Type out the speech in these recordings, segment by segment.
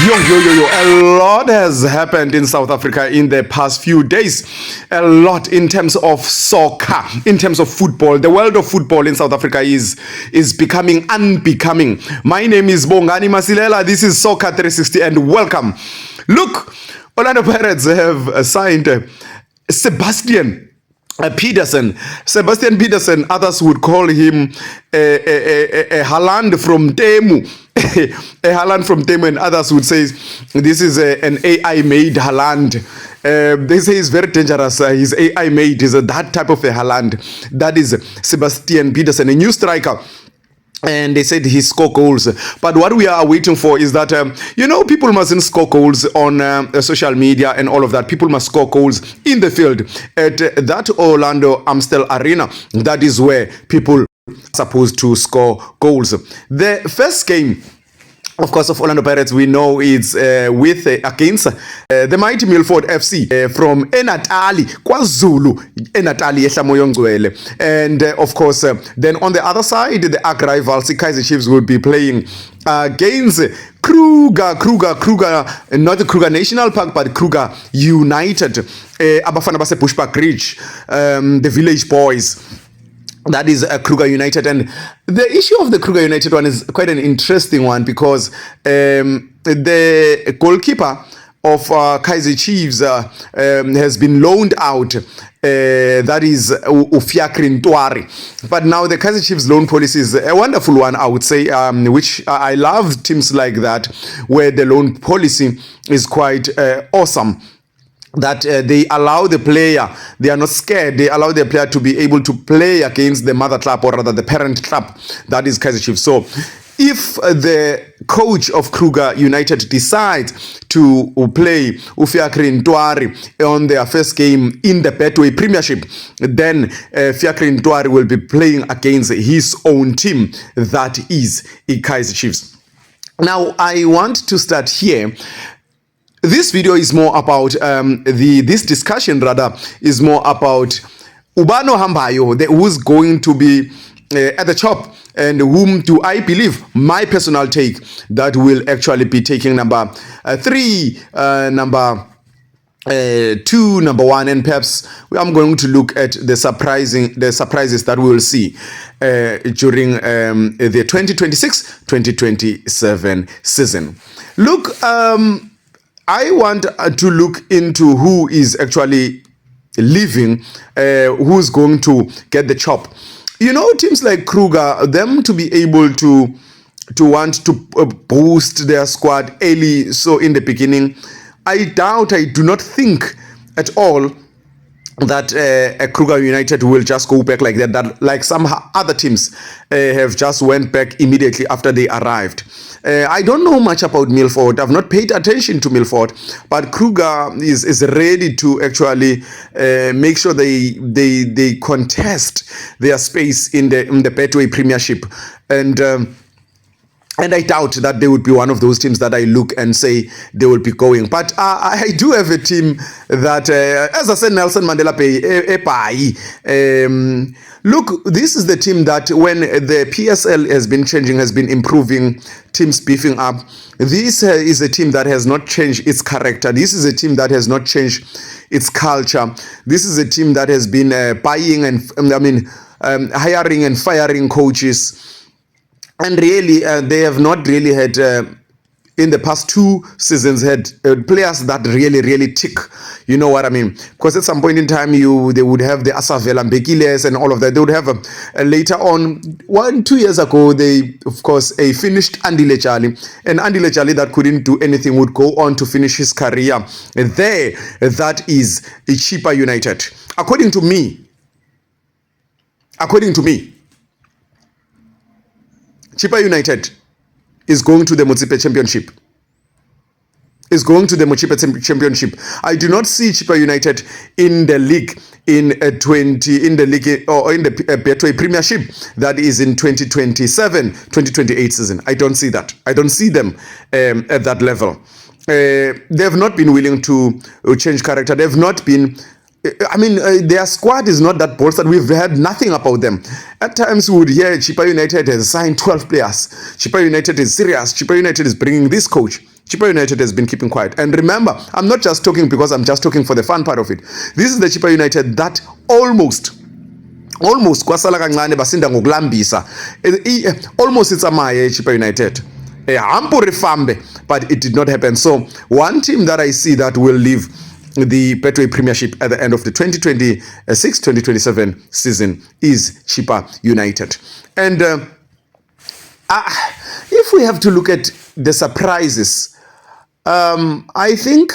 A lot has happened in South Africa in the past few days. A lot in terms of soccer, in terms of football. The world of football in South Africa is becoming unbecoming. My name is Bongani Masilela. This is Soccer 360 and welcome. Look, Orlando Pirates have signed Sebastian Peterson. Sebastian Peterson, others would call him a Haaland from Temu. A Haaland from Temu, and others would say this is an AI-made Haaland. They say he's very dangerous. He's AI-made. He's that type of a Haaland. That is Sebastian Peterson, a new striker. And they said he scored goals. But what we are waiting for is that, people mustn't score goals on social media and all of that. People must score goals in the field. At that Orlando Amstel Arena, that is where people are supposed to score goals. The first game, of course, of Orlando Pirates, we know it's against the mighty Mamelodi FC from Enatali, KwaZulu, Enatali Ehlamoyongcwele. And of course, then on the other side, the arch rivals, the Kaizer Chiefs, will be playing against Kruger, not the Kruger National Park, but Kruger United, Abafana Base Bushbuck Ridge, the Village Boys. That is Kruger United. And the issue of the Kruger United one is quite an interesting one because the goalkeeper of Kaizer Chiefs has been loaned out. That is Ufiakri Ntwari. But now the Kaizer Chiefs loan policy is a wonderful one, I would say, which I love teams like that, where the loan policy is quite awesome. That they allow the player, they are not scared, they allow the player to be able to play against the mother club, or rather the parent club, that is Kaizer Chiefs. So if the coach of Kruger United decides to play Ufiakri Ntwari on their first game in the Betway Premiership, then Ufiakri Ntwari will be playing against his own team, that is Kaizer Chiefs. Now, I want to start here. This video is more about this discussion rather is more about Ubano Hambayo, who's going to be at the top, and whom do I believe, my personal take, that will actually be taking number 3, number 2, number 1, and perhaps I'm going to look at the surprises that we will see during the 2026-2027 season. Look, I want to look into who is actually leaving, who's going to get the chop. Teams like Kruger, them to be able to want to boost their squad early, so in the beginning, I do not think at all that Kruger United will just go back like that like some other teams have just went back immediately after they arrived. I don't know much about Milford. I've not paid attention to Milford, but Kruger is ready to actually make sure they contest their space in the Betway Premiership, and I doubt that they would be one of those teams that I look and say they will be going. But I do have a team that, as I said, Nelson Mandela Bay, look, this is the team that when the PSL has been changing, has been improving, teams beefing up. This is a team that has not changed its character. This is a team that has not changed its culture. This is a team that has been buying and, hiring and firing coaches. And really, they have not really had, in the past 2 seasons, had players that really tick. You know what I mean? Because at some point in time, they would have the Asavel and Bekiles and all of that. They would have later on, 1-2 years ago, they, of course, finished Andy Lechali. And Andy Lechali that couldn't do anything would go on to finish his career there. That is a Chippa United. According to me, Chippa United is going to the Motsipe Championship. I do not see Chippa United in the league in the Betway Premiership that is in 2027-2028 season. I don't see that. I don't see them at that level. They have not been willing to change character. They have not been their squad is not that bolstered. We've heard nothing about them. At times we would hear Chippa United has signed 12 players. Chippa United is serious. Chippa United is bringing this coach. Chippa United has been keeping quiet. And remember, I'm not just talking because I'm just talking for the fun part of it. This is the Chippa United that almost kwasala kancane basinda ngokulambisa. Almost it's amaye Chippa United. Hampo refambe, but it did not happen. So one team that I see that will leave the Betway Premiership at the end of the 2026-2027 season is Chippa United. And if we have to look at the surprises, I think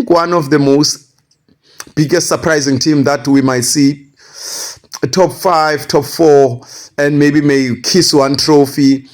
one of the most biggest surprising team that we might see top 5, top 4, and maybe may kiss one trophy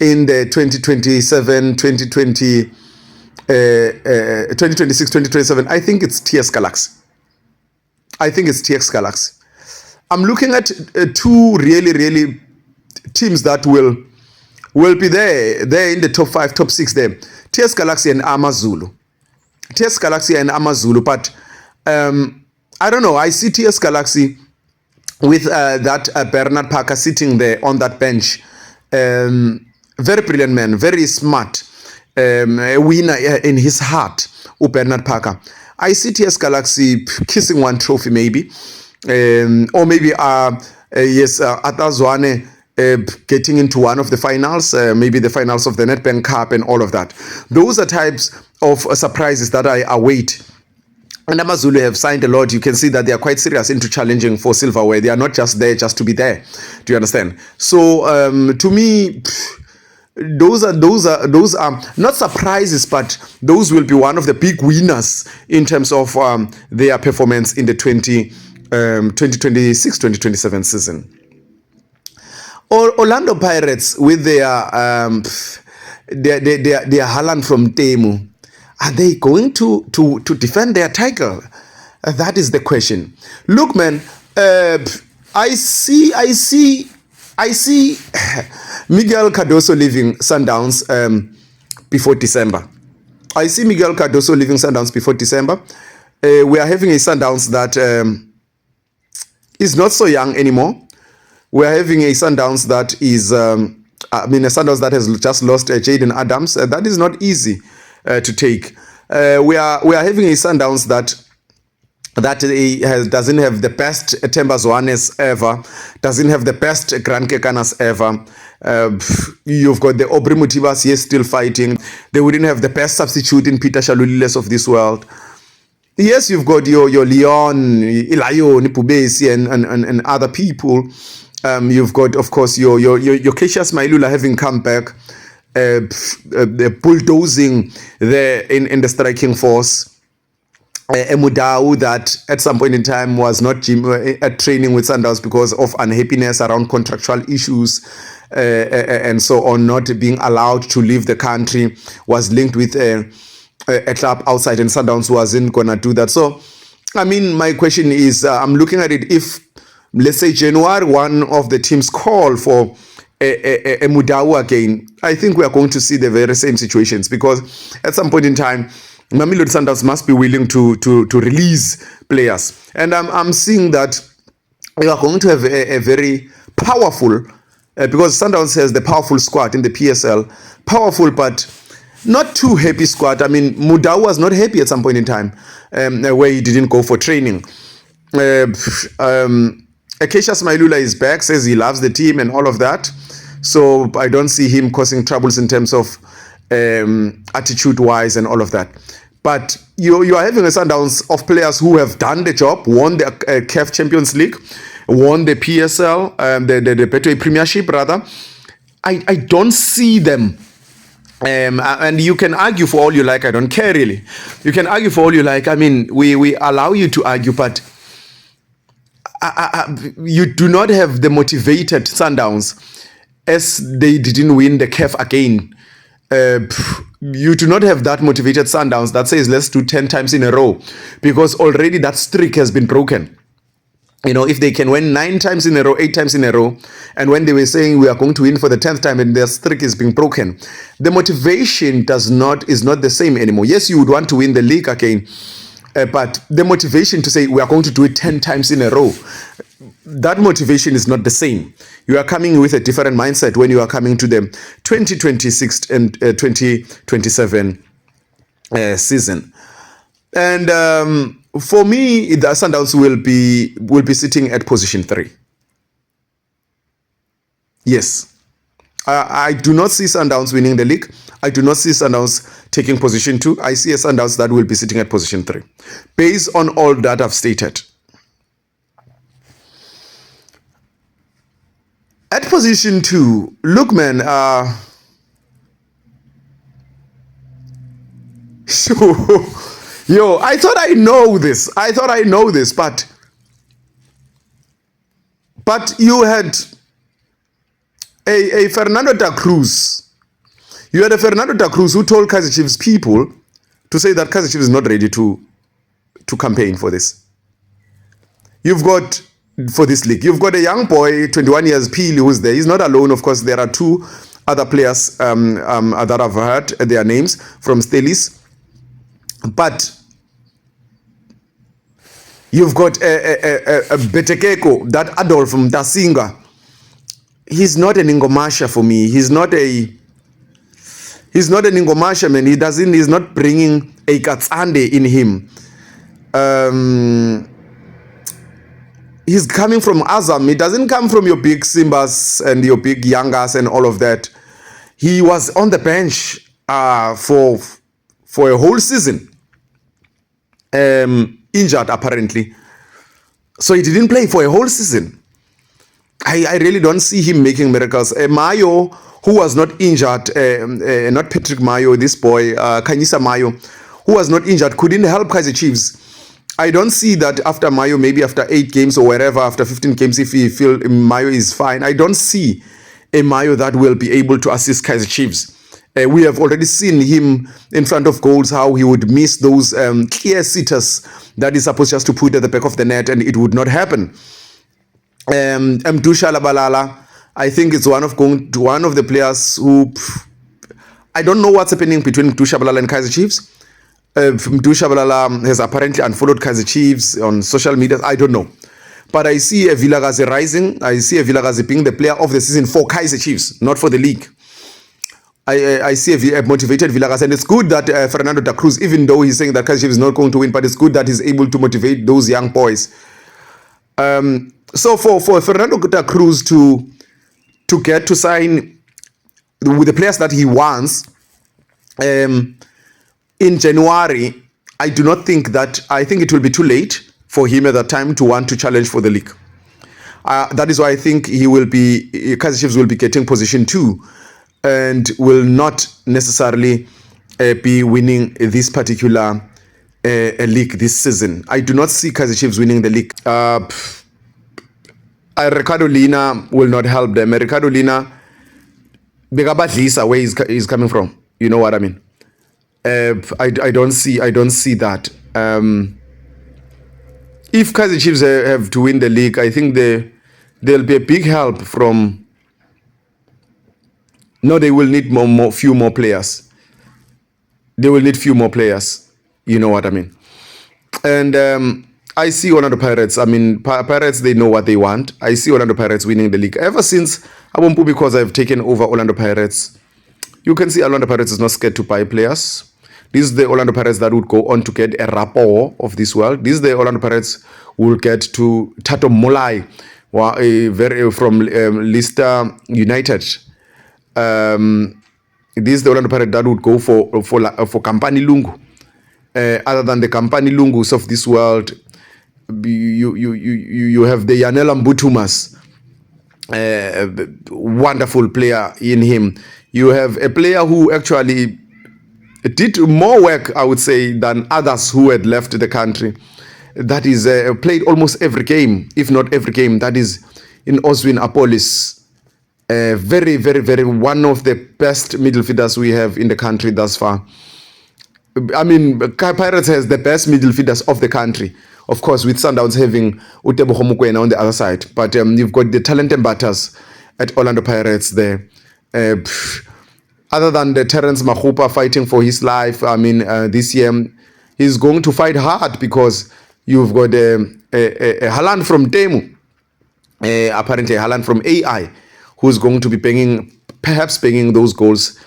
in the 2026-2027. I think it's TS Galaxy. I'm looking at two really teams that will be there in the top 5, top 6 there. TS Galaxy and AmaZulu. But I don't know. I see TS Galaxy with that Bernard Parker sitting there on that bench. Very brilliant man, very smart, a winner in his heart, Bernard Parker. I see TS Galaxy kissing one trophy maybe, or maybe Atazwane getting into one of the finals, maybe the finals of the Nedbank Cup and all of that. Those are types of surprises that I await. And AmaZulu have signed a lot. You can see that they are quite serious into challenging for silverware. They are not just there just to be there. Do you understand? So to me, those are not surprises, but those will be one of the big winners in terms of their performance in the 2026-2027 season. Orlando Pirates with their Haaland from Temu, are they going to defend their title? That is the question. Look, man, I see Miguel Cardoso leaving Sundowns before December. We are having a Sundowns that is not so young anymore. We are having a Sundowns that is, a Sundowns that has just lost Jaden Adams. That is not easy to take. We are having a Sundowns that doesn't have the best Themba Zwanes ever, doesn't have the best Grant Kekanas ever. You've got the Aubrey Mutibas, yes, still fighting. They wouldn't have the best substitute in Peter Shaluliles of this world. Yes, you've got your Leon, Ilayo, Nipubesi, and other people. You've got, of course, your Cassius Mailula having come back, bulldozing there in the striking force. Mudau that at some point in time was not at training with Sundowns because of unhappiness around contractual issues and so on, not being allowed to leave the country, was linked with a club outside, and Sundowns wasn't gonna do that. So, I mean, my question is, I'm looking at it, if let's say January, one of the teams call for a Mudau again, I think we are going to see the very same situations, because at some point in time, Mamelodi Sundowns must be willing to release players. And I'm seeing that we are going to have a very powerful, because Sundowns has the powerful squad in the PSL, powerful but not too happy squad. I mean, Mudau was not happy at some point in time where he didn't go for training. Cassius Mailula is back, says he loves the team and all of that. So I don't see him causing troubles in terms of attitude-wise and all of that. But you are having a Sundowns of players who have done the job, won the CAF Champions League, won the PSL, the Betway Premiership rather. I don't see them. And you can argue for all you like. I don't care really. You can argue for all you like. I mean, we allow you to argue, but you do not have the motivated Sundowns, as they didn't win the CAF again. You do not have that motivated Sundowns that says let's do 10 times in a row, because already that streak has been broken. You know, if they can win 9 times in a row, 8 times in a row, and when they were saying we are going to win for the 10th time and their streak is being broken, the motivation is not the same anymore. Yes, you would want to win the league again, but the motivation to say we are going to do it 10 times in a row, that motivation is not the same. You are coming with a different mindset when you are coming to the 2026 and 2027 season. And for me, the Sundowns will be sitting at position 3. Yes. I do not see Sundowns winning the league. I do not see Sundowns taking position 2. I see a Sundowns that will be sitting at position 3. Based on all that I've stated. At position 2, look, man, yo, I thought I know this. But you had a Fernando da Cruz. You had a Fernando da Cruz who told Kaizer Chiefs people to say that Kaizer Chiefs is not ready to campaign for this. For this league. You've got a young boy, 21 years, Pili, who's there. He's not alone, of course. There are 2 other players that I've heard their names from Stelis. But you've got a Betekeko, that Adolf from Dasinga. He's not an Ingomasha for me. He's not an Ingomasha, man. He's not bringing a Katsande in him. He's coming from Azam. He doesn't come from your big Simbas and your big Yangas and all of that. He was on the bench for a whole season. Injured, apparently. So he didn't play for a whole season. I really don't see him making miracles. Mayo, who was not injured, not Patrick Mayo, this boy, Kanyisa Mayo, who was not injured, couldn't help Kaizer Chiefs. I don't see that after Mayo, maybe after 8 games or wherever, after 15 games, if he feel Mayo is fine, I don't see a Mayo that will be able to assist Kaizer Chiefs. We have already seen him in front of goals, how he would miss those clear sitters that he's supposed just to put at the back of the net, and it would not happen. Mdusha Labalala, I think it's one of the players who, I don't know what's happening between Mdusha Balala and Kaizer Chiefs. Mdusha Balala has apparently unfollowed Kaizer Chiefs on social media. I don't know. But I see a Vilagazi rising. I see a Vilagazi being the player of the season for Kaizer Chiefs, not for the league. I see a motivated Vilagazi, and it's good that Fernando da Cruz, even though he's saying that Kaizer Chiefs is not going to win, but it's good that he's able to motivate those young boys. So for Fernando da Cruz to get to sign with the players that he wants in January, I do not think that, I think it will be too late for him at that time to want to challenge for the league. That is why I think Kaizer Chiefs will be getting position 2 and will not necessarily be winning this particular league this season. I do not see Kaizer Chiefs winning the league. Ricardo Lina will not help them. Ricardo Lina, Begabadlisa, where he's coming from. You know what I mean? I don't see that. If Kaizer Chiefs have to win the league, I think there'll be a big help from. No, they will need few more players. They will need few more players. You know what I mean? And I see Orlando Pirates. I mean, Pirates, they know what they want. I see Orlando Pirates winning the league. Ever since Abompu, because I've taken over Orlando Pirates, you can see Orlando Pirates is not scared to buy players. This is the Orlando Pirates that would go on to get a rapport of this world. This is the Orlando Pirates who will get to Tato Molai from Leicester United. This is the Orlando Pirates that would go for Kampani Lungu. Other than the Kampani Lungus of this world, you have the Yanela Mbutumas, wonderful player in him. You have a player who actually did more work, I would say, than others who had left the country. That is played almost every game, if not every game. That is in Oswin Apolis. Very, very, very one of the best midfielders we have in the country thus far. I mean, Pirates has the best midfielders of the country. Of course, with Sundowns having Utebo Homukwena on the other side. But you've got the talented batters at Orlando Pirates there. Other than the Terence Mahupa fighting for his life, I mean, this year, he's going to fight hard because you've got a Haaland from Temu. apparently Haaland from AI, who's going to be perhaps banging those goals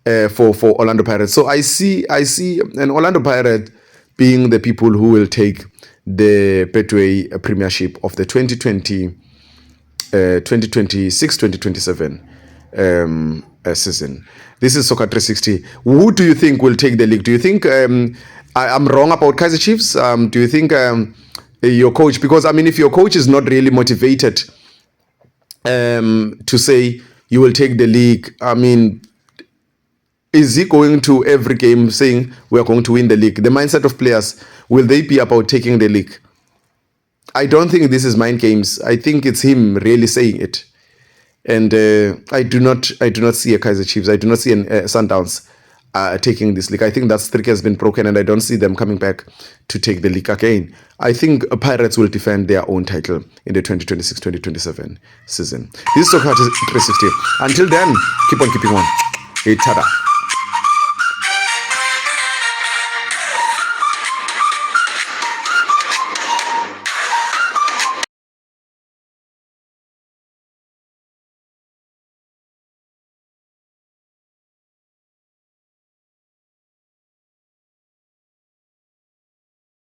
for Orlando Pirates. So I see an Orlando Pirate being the people who will take the Betway Premiership of the 2026-2027 season. This is Soccer 360. Who do you think will take the league? Do you think I'm wrong about Kaizer Chiefs? Do you think your coach, because I mean, if your coach is not really motivated to say you will take the league, I mean, is he going to every game saying we are going to win the league? The mindset of players, will they be about taking the league? I don't think this is mind games. I think it's him really saying it. And I do not see a Kaizer Chiefs. I do not see a Sundowns taking this league. I think that streak has been broken, and I don't see them coming back to take the league again. I think Pirates will defend their own title in the 2026-2027 season. This is Soccer 360. Until then, keep on keeping on. Hey, tada.